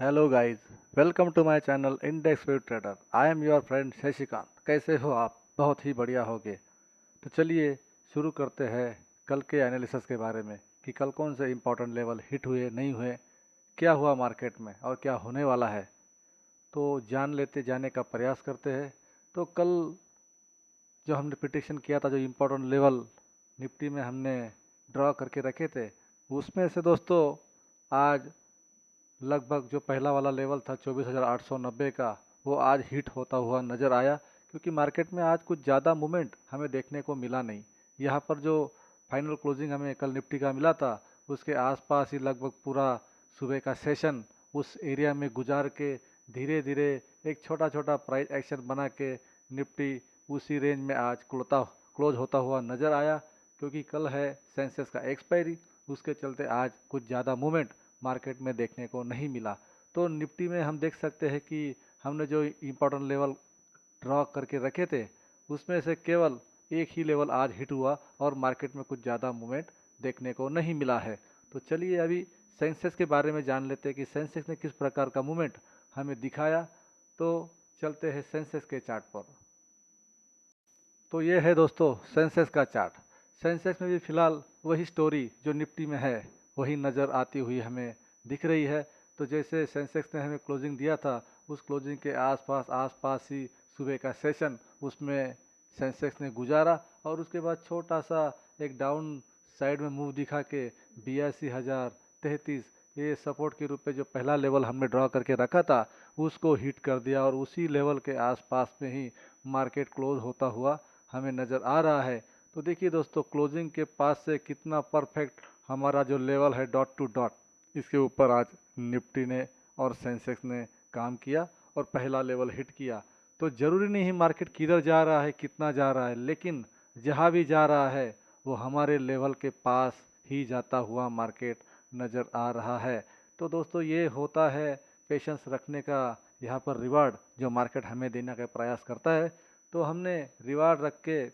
Hello guys, welcome to my channel Index Wave Trader. I am your friend Shashikant. कैसे हो आप? बहुत ही बढ़िया होगे। तो चलिए शुरू करते हैं कल के एनालिसिस के बारे में कि कल कौन से इंपॉर्टेंट लेवल हिट हुए, नहीं हुए, क्या हुआ मार्केट में और क्या होने वाला है। तो जान लेते जाने का प्रयास करते हैं। तो कल जो हमने प्रिडिक्शन किया था, जो इम्पोर्टेंट लेवल निफ्टी में हमने ड्रॉ करके रखे थे, उसमें से दोस्तों आज लगभग जो पहला वाला लेवल था 24,890 का, वो आज हिट होता हुआ नज़र आया। क्योंकि मार्केट में आज कुछ ज़्यादा मूवमेंट हमें देखने को मिला नहीं। यहाँ पर जो फाइनल क्लोजिंग हमें कल निफ्टी का मिला था, उसके आसपास ही लगभग पूरा सुबह का सेशन उस एरिया में गुजार के धीरे धीरे एक छोटा छोटा प्राइस एक्शन बना के निफ्टी उसी रेंज में आज क्लोज होता हुआ नज़र आया। क्योंकि कल है सेंसेक्स का एक्सपायरी, उसके चलते आज कुछ ज़्यादा मूवमेंट मार्केट में देखने को नहीं मिला। तो निफ्टी में हम देख सकते हैं कि हमने जो इम्पोर्टेंट लेवल ड्रॉ करके रखे थे, उसमें से केवल एक ही लेवल आज हिट हुआ और मार्केट में कुछ ज़्यादा मूवमेंट देखने को नहीं मिला है। तो चलिए अभी सेंसेक्स के बारे में जान लेते हैं कि सेंसेक्स ने किस प्रकार का मूवमेंट हमें दिखाया। तो चलते हैं सेंसेक्स के चार्ट पर। तो ये है दोस्तों सेंसेक्स का चार्ट। सेंसेक्स में भी फिलहाल वही स्टोरी जो निफ्टी में है वही नज़र आती हुई हमें दिख रही है। तो जैसे सेंसेक्स ने हमें क्लोजिंग दिया था, उस क्लोजिंग के आसपास ही सुबह का सेशन उसमें सेंसेक्स ने गुजारा और उसके बाद छोटा सा एक डाउन साइड में मूव दिखा के 82,033 ये सपोर्ट के रूप में जो पहला लेवल हमने ड्रॉ करके रखा था, उसको हिट कर दिया और उसी लेवल के आसपास में ही मार्केट क्लोज होता हुआ हमें नज़र आ रहा है। तो देखिए दोस्तों, क्लोजिंग के पास से कितना परफेक्ट हमारा जो लेवल है डॉट टू डॉट, इसके ऊपर आज निफ्टी ने और सेंसेक्स ने काम किया और पहला लेवल हिट किया। तो ज़रूरी नहीं मार्केट किधर जा रहा है, कितना जा रहा है, लेकिन जहाँ भी जा रहा है वो हमारे लेवल के पास ही जाता हुआ मार्केट नज़र आ रहा है। तो दोस्तों ये होता है पेशेंस रखने का यहाँ पर रिवार्ड जो मार्केट हमें देने का प्रयास करता है। तो हमने रिवार्ड रख के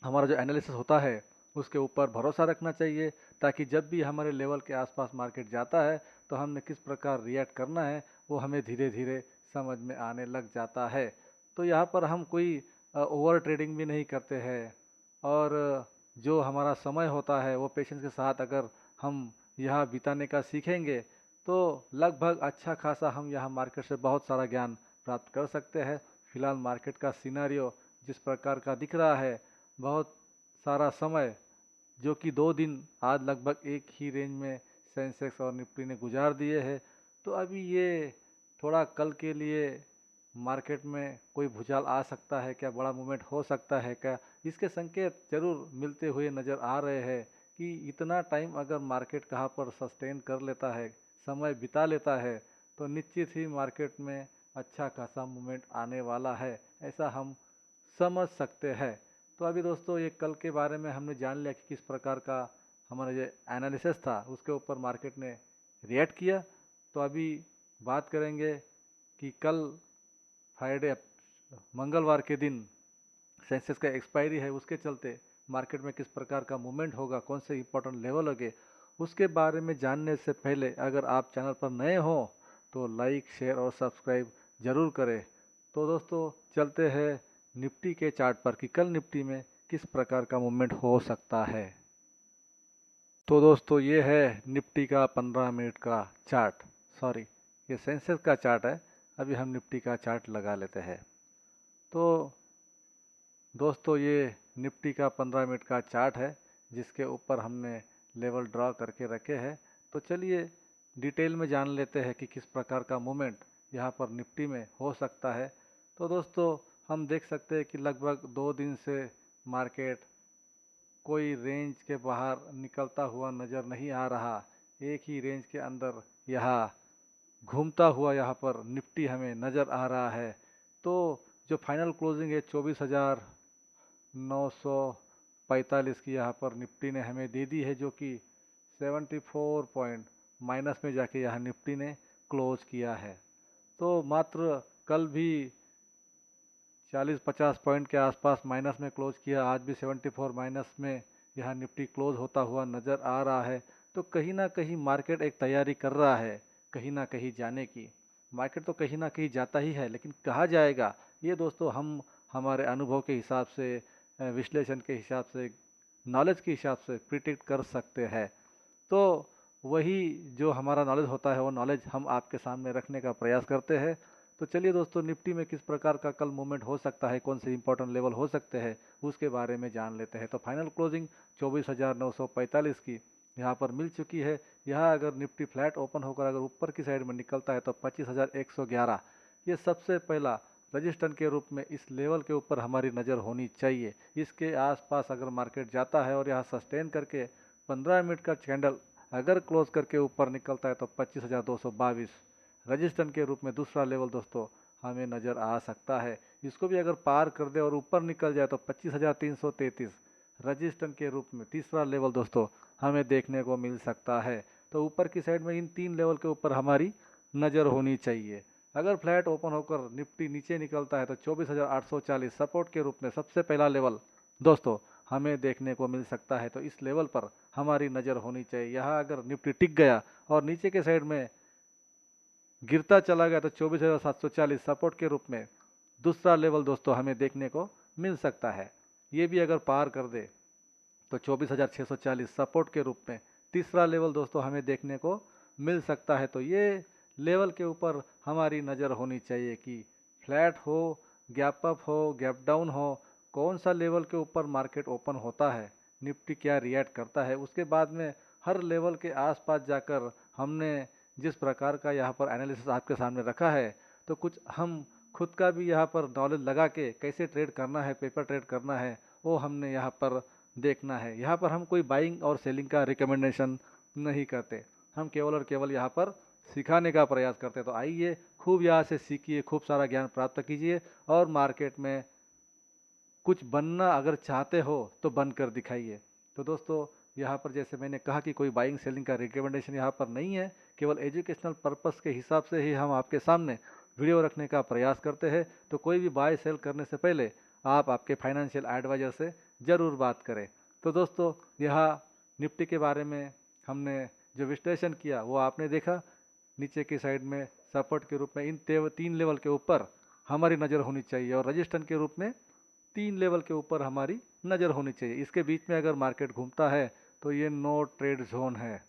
हमारा जो एनालिसिस होता है उसके ऊपर भरोसा रखना चाहिए, ताकि जब भी हमारे लेवल के आसपास मार्केट जाता है तो हमने किस प्रकार रिएक्ट करना है वो हमें धीरे धीरे समझ में आने लग जाता है। तो यहाँ पर हम कोई ओवर ट्रेडिंग भी नहीं करते हैं और जो हमारा समय होता है वो पेशेंस के साथ अगर हम यहाँ बिताने का सीखेंगे तो लगभग अच्छा खासा हम यहाँ मार्केट से बहुत सारा ज्ञान प्राप्त कर सकते हैं। फिलहाल मार्केट का सिनारियो जिस प्रकार का दिख रहा है, बहुत सारा समय जो कि 2 दिन आज लगभग एक ही रेंज में सेंसेक्स और निफ्टी ने गुजार दिए हैं। तो अभी ये थोड़ा कल के लिए मार्केट में कोई भूचाल आ सकता है क्या, बड़ा मूवमेंट हो सकता है क्या, इसके संकेत जरूर मिलते हुए नज़र आ रहे हैं कि इतना टाइम अगर मार्केट कहाँ पर सस्टेन कर लेता है, समय बिता लेता है, तो निश्चित ही मार्केट में अच्छा खासा मूवमेंट आने वाला है, ऐसा हम समझ सकते हैं। तो अभी दोस्तों ये कल के बारे में हमने जान लिया कि किस प्रकार का हमारा जो एनालिसिस था उसके ऊपर मार्केट ने रिएक्ट किया। तो अभी बात करेंगे कि कल फ्राइडे मंगलवार के दिन सेंसेक्स का एक्सपायरी है, उसके चलते मार्केट में किस प्रकार का मूवमेंट होगा, कौन से इंपॉर्टेंट लेवल होंगे, उसके बारे में जानने से पहले अगर आप चैनल पर नए हो तो लाइक शेयर और सब्सक्राइब ज़रूर करें। तो दोस्तों चलते हैं निफ्टी के चार्ट पर कि कल निफ्टी में किस प्रकार का मूवमेंट हो सकता है। तो दोस्तों ये है निफ्टी का 15 मिनट का चार्ट, सॉरी ये सेंसेक्स का चार्ट है। अभी हम निफ्टी का चार्ट लगा लेते हैं। तो दोस्तों ये निफ्टी का 15 मिनट का चार्ट है जिसके ऊपर हमने लेवल ड्रॉ करके रखे हैं। तो चलिए डिटेल में जान लेते हैं कि किस प्रकार का मूवमेंट यहाँ पर निफ्टी में हो सकता है। तो दोस्तों हम देख सकते हैं कि लगभग 2 दिन से मार्केट कोई रेंज के बाहर निकलता हुआ नज़र नहीं आ रहा, एक ही रेंज के अंदर यहाँ घूमता हुआ यहाँ पर निफ्टी हमें नज़र आ रहा है। तो जो फाइनल क्लोजिंग है 24,945 की यहाँ पर निफ्टी ने हमें दे दी है, जो कि 74 पॉइंट माइनस में जाके यहाँ निफ्टी ने क्लोज किया है। तो मात्र कल भी 40-50 पॉइंट के आसपास माइनस में क्लोज किया, आज भी 74 माइनस में यहाँ निफ्टी क्लोज होता हुआ नज़र आ रहा है। तो कहीं ना कहीं मार्केट एक तैयारी कर रहा है कहीं ना कहीं जाने की। मार्केट तो कहीं ना कहीं जाता ही है, लेकिन कहाँ जाएगा ये दोस्तों हम हमारे अनुभव के हिसाब से, विश्लेषण के हिसाब से, नॉलेज के हिसाब से प्रिडिक्ट कर सकते हैं। तो वही जो हमारा नॉलेज होता है वो नॉलेज हम आपके सामने रखने का प्रयास करते हैं। तो चलिए दोस्तों, निफ्टी में किस प्रकार का कल मूवमेंट हो सकता है, कौन से इंपॉर्टेंट लेवल हो सकते हैं, उसके बारे में जान लेते हैं। तो फाइनल क्लोजिंग 24,945 की यहाँ पर मिल चुकी है। यहाँ अगर निफ्टी फ्लैट ओपन होकर अगर ऊपर की साइड में निकलता है तो 25,111 ये सबसे पहला रजिस्टेंस के रूप में इस लेवल के ऊपर हमारी नज़र होनी चाहिए। इसके आसपास अगर मार्केट जाता है और यहाँ सस्टेन करके 15 मिनट का कैंडल अगर क्लोज करके ऊपर निकलता है तो 25,222 रजिस्टेंस के रूप में दूसरा लेवल दोस्तों हमें नज़र आ सकता है। इसको भी अगर पार कर दे और ऊपर निकल जाए तो 25,333 रजिस्टेंस के रूप में तीसरा लेवल दोस्तों हमें देखने को मिल सकता है। तो ऊपर की साइड में इन तीन लेवल के ऊपर हमारी नज़र होनी चाहिए। अगर फ्लैट ओपन होकर निफ्टी नीचे निकलता है तो 24,840 सपोर्ट के रूप में सबसे पहला लेवल दोस्तों हमें देखने को मिल सकता है। तो इस लेवल पर हमारी नज़र होनी चाहिए। यहाँ अगर निफ्टी टिक गया और नीचे के साइड में गिरता चला गया तो 24,740 सपोर्ट के रूप में दूसरा लेवल दोस्तों हमें देखने को मिल सकता है। ये भी अगर पार कर दे तो 24,640 सपोर्ट के रूप में तीसरा लेवल दोस्तों हमें देखने को मिल सकता है। तो ये लेवल के ऊपर हमारी नज़र होनी चाहिए कि फ्लैट हो, गैप अप हो, गैप डाउन हो, कौन सा लेवल के ऊपर मार्केट ओपन होता है, निफ्टी क्या रिएक्ट करता है। उसके बाद में हर लेवल के आसपास जाकर हमने जिस प्रकार का यहाँ पर एनालिसिस आपके सामने रखा है, तो कुछ हम खुद का भी यहाँ पर नॉलेज लगा के कैसे ट्रेड करना है, पेपर ट्रेड करना है, वो हमने यहाँ पर देखना है। यहाँ पर हम कोई बाइंग और सेलिंग का रिकमेंडेशन नहीं करते, हम केवल और केवल यहाँ पर सिखाने का प्रयास करते। तो आइए खूब यहाँ से सीखिए, खूब सारा ज्ञान प्राप्त कीजिए और मार्केट में कुछ बनना अगर चाहते हो तो बन कर दिखाइए। तो दोस्तों, यहाँ पर जैसे मैंने कहा कि कोई बाइंग सेलिंग का रिकमेंडेशन यहाँ पर नहीं है, केवल एजुकेशनल पर्पस के हिसाब से ही हम आपके सामने वीडियो रखने का प्रयास करते हैं। तो कोई भी बाय सेल करने से पहले आप आपके फाइनेंशियल एडवाइज़र से ज़रूर बात करें। तो दोस्तों, यहाँ निफ्टी के बारे में हमने जो विश्लेषण किया वो आपने देखा। नीचे की साइड में सपोर्ट के रूप में इन तीन लेवल के ऊपर हमारी नज़र होनी चाहिए और रजिस्टेंस के रूप में तीन लेवल के ऊपर हमारी नज़र होनी चाहिए। इसके बीच में अगर मार्केट घूमता है तो ये नो ट्रेड जोन है,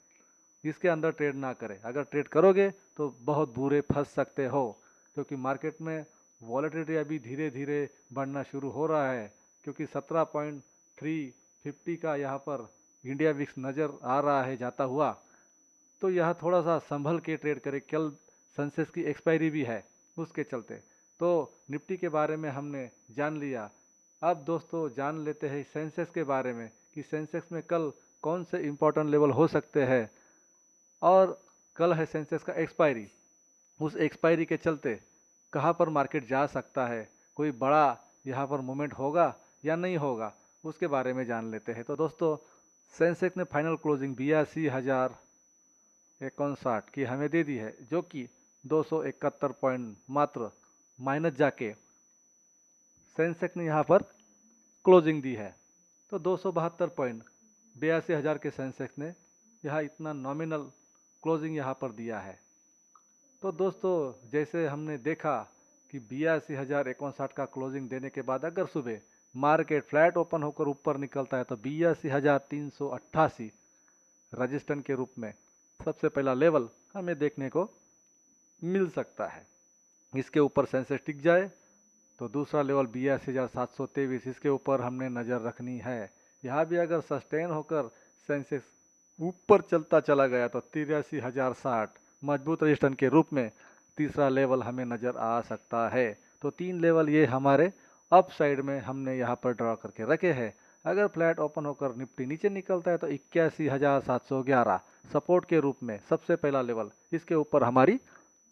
इसके अंदर ट्रेड ना करें। अगर ट्रेड करोगे तो बहुत बुरे फंस सकते हो, क्योंकि मार्केट में वॉलेटिलिटी अभी धीरे धीरे बढ़ना शुरू हो रहा है। क्योंकि 17.350 का यहाँ पर इंडिया विक्स नज़र आ रहा है जाता हुआ। तो यह थोड़ा सा संभल के ट्रेड करें। कल सेंसेक्स की एक्सपायरी भी है, उसके चलते। तो निफ्टी के बारे में हमने जान लिया। अब दोस्तों जान लेते हैं सेंसेक्स के बारे में कि सेंसेक्स में कल कौन से इंपॉर्टेंट लेवल हो सकते हैं। और कल है सेंसेक्स का एक्सपायरी, उस एक्सपायरी के चलते कहाँ पर मार्केट जा सकता है, कोई बड़ा यहाँ पर मूवमेंट होगा या नहीं होगा, उसके बारे में जान लेते हैं। तो दोस्तों, सेंसेक्स ने फाइनल क्लोजिंग 82,059 की हमें दे दी है, जो कि 271 पॉइंट मात्र माइनस जाके सेंसेक्स ने यहाँ पर क्लोजिंग दी है। तो 272 पॉइंट 82,000 के सेंसेक्स ने यहाँ इतना नॉमिनल क्लोजिंग यहाँ पर दिया है। तो दोस्तों, जैसे हमने देखा कि 82,059 का क्लोजिंग देने के बाद अगर सुबह मार्केट फ्लैट ओपन होकर ऊपर निकलता है तो 82,388 रजिस्टेंस के रूप में सबसे पहला लेवल हमें देखने को मिल सकता है। इसके ऊपर सेंसेक्स टिक जाए तो दूसरा लेवल 82,723, इसके ऊपर हमने नज़र रखनी है। यहाँ भी अगर सस्टेन होकर सेंसेक्स ऊपर चलता चला गया तो 83,060 मजबूत रजिस्टेंस के रूप में तीसरा लेवल हमें नज़र आ सकता है। तो तीन लेवल ये हमारे अप साइड में हमने यहाँ पर ड्रॉ करके रखे हैं। अगर फ्लैट ओपन होकर निफ्टी नीचे निकलता है तो 81,711 सपोर्ट के रूप में सबसे पहला लेवल, इसके ऊपर हमारी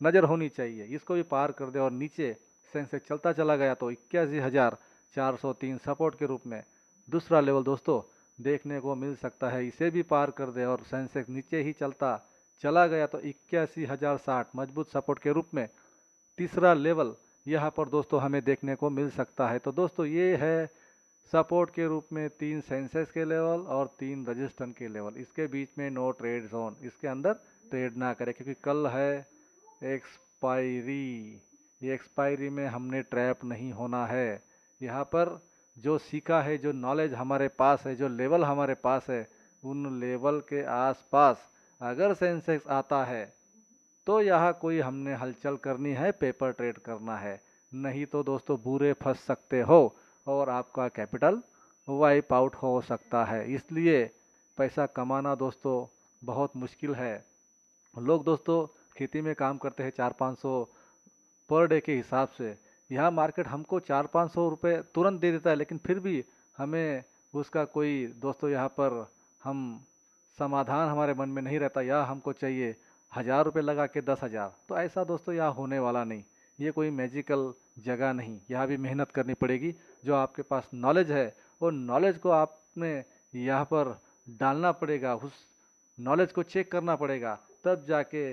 नज़र होनी चाहिए। इसको भी पार कर दे और नीचे सेंसेक्स चलता चला गया तो 81,403 सपोर्ट के रूप में दूसरा लेवल दोस्तों देखने को मिल सकता है। इसे भी पार कर दे और सेंसेक्स नीचे ही चलता चला गया तो 81,060 मजबूत सपोर्ट के रूप में तीसरा लेवल यहाँ पर दोस्तों हमें देखने को मिल सकता है। तो दोस्तों, ये है सपोर्ट के रूप में तीन सेंसेक्स के लेवल और तीन रजिस्टेंस के लेवल। इसके बीच में नो ट्रेड जोन, इसके अंदर ट्रेड ना करें, क्योंकि कल है एक्सपायरी, ये एक्सपायरी में हमने ट्रैप नहीं होना है। यहाँ पर जो सीखा है, जो नॉलेज हमारे पास है, जो लेवल हमारे पास है, उन लेवल के आसपास अगर सेंसेक्स आता है तो यहाँ कोई हमने हलचल करनी है, पेपर ट्रेड करना है। नहीं तो दोस्तों बुरे फंस सकते हो और आपका कैपिटल वाइप आउट हो सकता है। इसलिए पैसा कमाना दोस्तों बहुत मुश्किल है। लोग दोस्तों खेती में काम करते हैं 400-500 पर डे के हिसाब से। यहाँ मार्केट हमको 400-500 रुपये तुरंत दे देता है, लेकिन फिर भी हमें उसका कोई दोस्तों यहाँ पर हम समाधान हमारे मन में नहीं रहता। या हमको चाहिए 1000 रुपये लगा के 10,000। तो ऐसा दोस्तों यहाँ होने वाला नहीं। ये कोई मैजिकल जगह नहीं, यहाँ भी मेहनत करनी पड़ेगी। जो आपके पास नॉलेज है वो नॉलेज को आपने यहाँ पर डालना पड़ेगा, उस नॉलेज को चेक करना पड़ेगा। तब जाके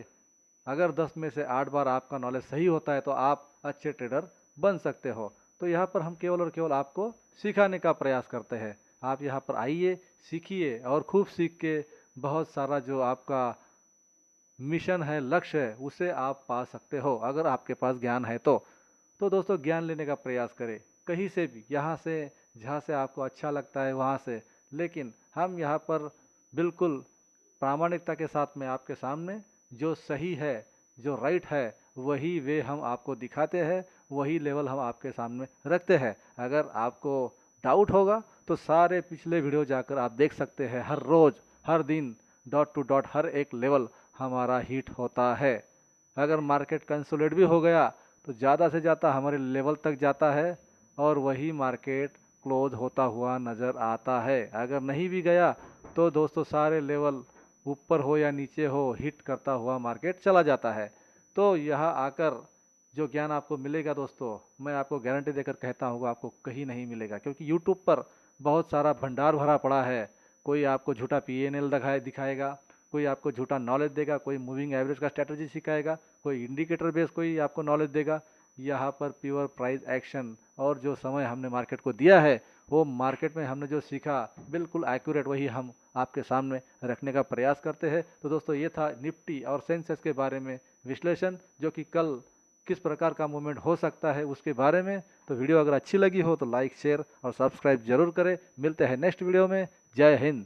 अगर 10 में से 8 बार आपका नॉलेज सही होता है तो आप अच्छे ट्रेडर बन सकते हो। तो यहाँ पर हम केवल और केवल आपको सिखाने का प्रयास करते हैं। आप यहाँ पर आइए, सीखिए और खूब सीख के बहुत सारा जो आपका मिशन है, लक्ष्य है, उसे आप पा सकते हो अगर आपके पास ज्ञान है तो दोस्तों ज्ञान लेने का प्रयास करें कहीं से भी, यहाँ से जहाँ से आपको अच्छा लगता है वहाँ से। लेकिन हम यहाँ पर बिल्कुल प्रामाणिकता के साथ में आपके सामने जो सही है, जो राइट है, वही वे हम आपको दिखाते हैं, वही लेवल हम आपके सामने रखते हैं। अगर आपको डाउट होगा तो सारे पिछले वीडियो जाकर आप देख सकते हैं। हर रोज़, हर दिन, डॉट टू डॉट हर एक लेवल हमारा हिट होता है। अगर मार्केट कंसोलिडेट भी हो गया तो ज़्यादा से ज़्यादा हमारे लेवल तक जाता है और वही मार्केट क्लोज होता हुआ नज़र आता है। अगर नहीं भी गया तो दोस्तों सारे लेवल ऊपर हो या नीचे हो, हिट करता हुआ मार्केट चला जाता है। तो यहाँ आकर जो ज्ञान आपको मिलेगा दोस्तों, मैं आपको गारंटी देकर कहता हूँ आपको कहीं नहीं मिलेगा। क्योंकि यूट्यूब पर बहुत सारा भंडार भरा पड़ा है। कोई आपको झूठा PNL दिखाएगा, कोई आपको झूठा नॉलेज देगा, कोई मूविंग एवरेज का स्ट्रैटेजी सिखाएगा, कोई इंडिकेटर बेस कोई आपको नॉलेज देगा। यहाँ पर प्योर प्राइस एक्शन और जो समय हमने मार्केट को दिया है, वो मार्केट में हमने जो सीखा बिल्कुल एक्यूरेट वही हम आपके सामने रखने का प्रयास करते हैं। तो दोस्तों ये था निफ्टी और सेंसेक्स के बारे में विश्लेषण, जो कि कल किस प्रकार का मूवमेंट हो सकता है उसके बारे में। तो वीडियो अगर अच्छी लगी हो तो लाइक, शेयर और सब्सक्राइब जरूर करें। मिलते हैं नेक्स्ट वीडियो में। जय हिंद।